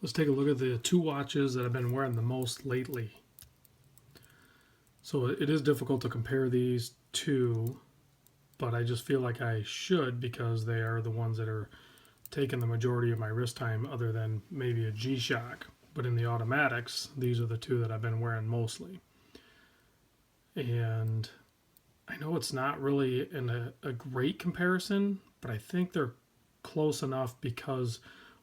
let's take a look at the two watches that I've been wearing the most lately. So it is difficult to compare these two, but I just feel like I should because they are the ones that are taking the majority of my wrist time, other than maybe a G-Shock. But in the automatics, these are the two that I've been wearing mostly. And I know it's not really a great comparison, but I think they're close enough because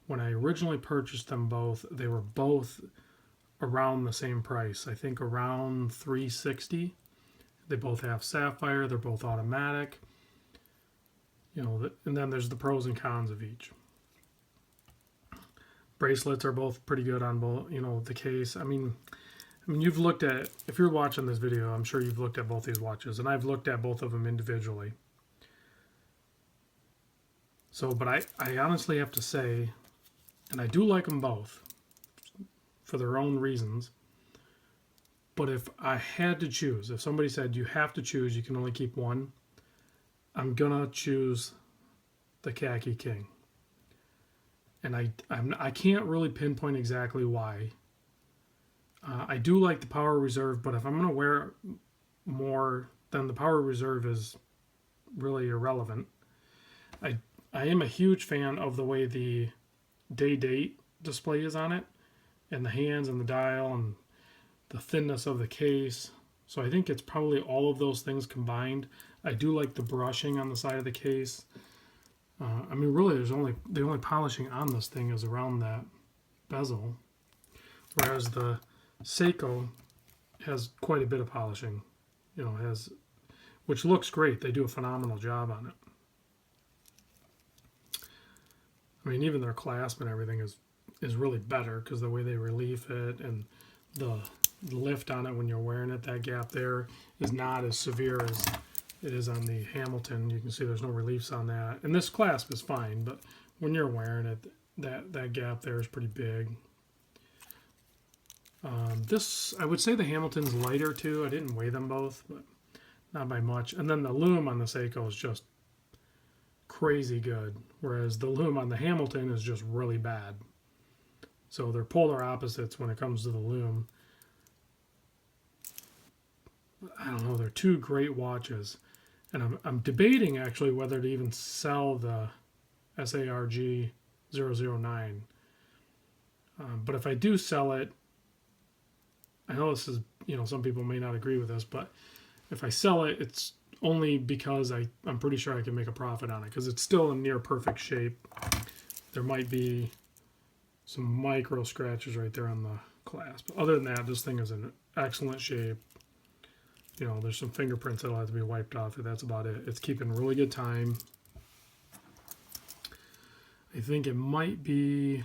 when I originally purchased them both, they were both around the same price. I think around $360. They both have sapphire. They're both automatic. And then there's the pros and cons of each. Bracelets are both pretty good on both. The case. I mean, you've looked at, if you're watching this video, I'm sure you've looked at both these watches, and I've looked at both of them individually. So, but I honestly have to say, and I do like them both for their own reasons. But if I had to choose, if somebody said you have to choose, you can only keep one, I'm gonna choose the Khaki King. And I can't really pinpoint exactly why. I do like the Power Reserve, but if I'm gonna wear more, then the Power Reserve is really irrelevant. I am a huge fan of the way the day-date display is on it, and the hands and the dial and the thinness of the case. So I think it's probably all of those things combined. I do like the brushing on the side of the case. Really, the only polishing on this thing is around that bezel, whereas the Seiko has quite a bit of polishing. Which looks great. They do a phenomenal job on it. Even their clasp and everything is really better because the way they relief it and the lift on it when you're wearing it, that gap there is not as severe as it is on the Hamilton. You can see there's no reliefs on that. And this clasp is fine, but when you're wearing it, that gap there is pretty big. I would say the Hamilton's lighter too. I didn't weigh them both, but not by much. And then the loom on the Seiko is just crazy good, whereas the loom on the Hamilton is just really bad. So they're polar opposites when it comes to the loom. I don't know, they're two great watches. And I'm debating actually whether to even sell the sarg009. But if I do sell it, I know this is, some people may not agree with this, but if I sell it, it's only because I'm pretty sure I can make a profit on it because it's still in near perfect shape. There might be some micro scratches right there on the clasp. But other than that, this thing is in excellent shape. There's some fingerprints that'll have to be wiped off, and that's about it. It's keeping really good time. I think it might be, I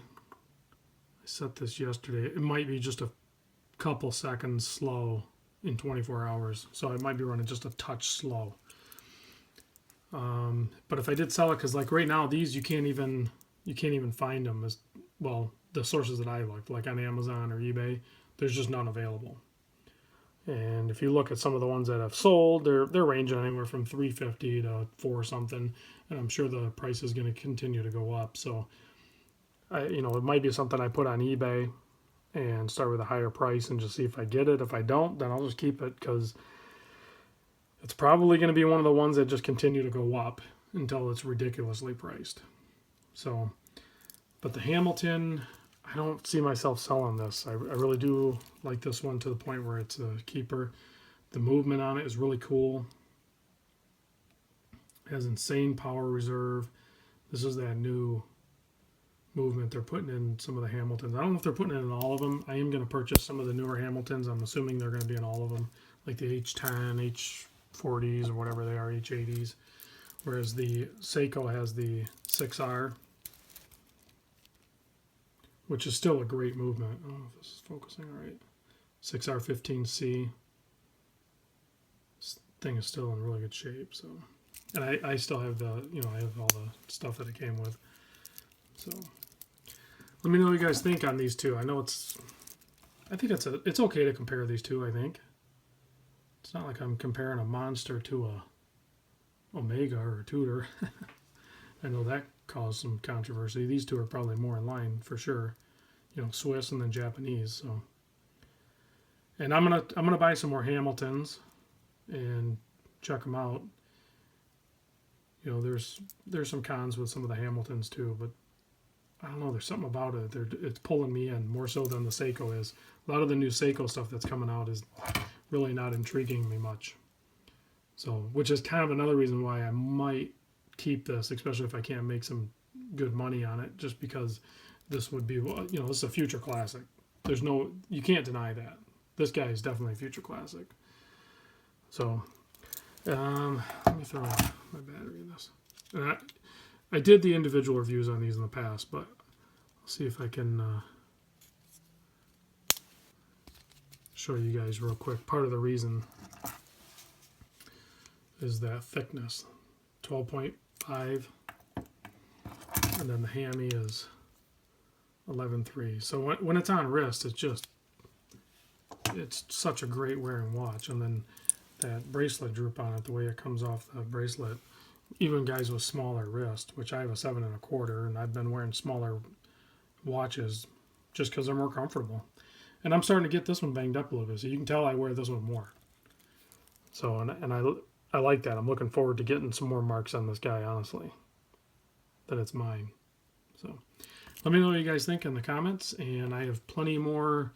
set this yesterday, it might be just a couple seconds slow in 24 hours. So it might be running just a touch slow. But if I did sell it, because like right now, these you can't even find them as well. The sources that I looked, like on Amazon or eBay, there's just none available. And if you look at some of the ones that have sold, they're ranging anywhere from $350 to $4 something, and I'm sure the price is going to continue to go up. So, it might be something I put on eBay and start with a higher price and just see if I get it. If I don't, then I'll just keep it because it's probably going to be one of the ones that just continue to go up until it's ridiculously priced. So, but the Hamilton, I don't see myself selling this. I really do like this one to the point where it's a keeper. The movement on it is really cool. It has insane power reserve. This is that new movement they're putting in some of the Hamiltons. I don't know if they're putting it in all of them. I am going to purchase some of the newer Hamiltons. I'm assuming they're going to be in all of them, like the H10, H40s, or whatever they are, H80s. Whereas the Seiko has the 6R, which is still a great movement. I don't know if this is focusing right. 6R15C. This thing is still in really good shape. So, and I still have I have all the stuff that it came with. So, let me know what you guys think on these two. I know it's okay to compare these two. I think it's not like I'm comparing a Monster to a Omega or a Tudor. I know that caused some controversy. These two are probably more in line for sure. you know, Swiss and then Japanese. So, and I'm gonna buy some more Hamiltons and check them out. You know, there's some cons with some of the Hamiltons too, but I don't know. There's something about it. It's pulling me in more so than the Seiko is. A lot of the new Seiko stuff that's coming out is really not intriguing me much. So, which is kind of another reason why I might keep this, especially if I can't make some good money on it, just because this would be, you know, this is a future classic. There's no, you can't deny that. This guy is definitely a future classic. So, let me throw my battery in this. And I did the individual reviews on these in the past, but I'll see if I can show you guys real quick. Part of the reason is that thickness, 12.5, and then the hammy is 11.3. So when it's on wrist, it's such a great wearing watch. And then that bracelet droop on it, the way it comes off the bracelet, even guys with smaller wrist, which I have a 7 1/4, and I've been wearing smaller watches just because they're more comfortable. And I'm starting to get this one banged up a little bit, so you can tell I wear this one more. So, and I like that. I'm looking forward to getting some more marks on this guy, honestly, that it's mine. So let me know what you guys think in the comments, and I have plenty more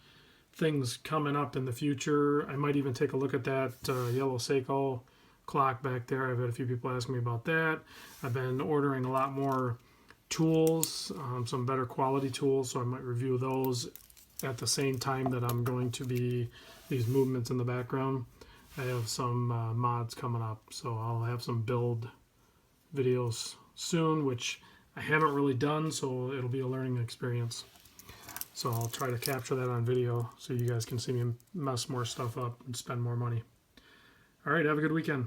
things coming up in the future. I might even take a look at that yellow Seiko clock back there. I've had a few people asking me about that. I've been ordering a lot more tools, some better quality tools, so I might review those at the same time that I'm going to be these movements in the background. I have some mods coming up, so I'll have some build videos soon, which I haven't really done, so it'll be a learning experience. So I'll try to capture that on video so you guys can see me mess more stuff up and spend more money. All right, have a good weekend.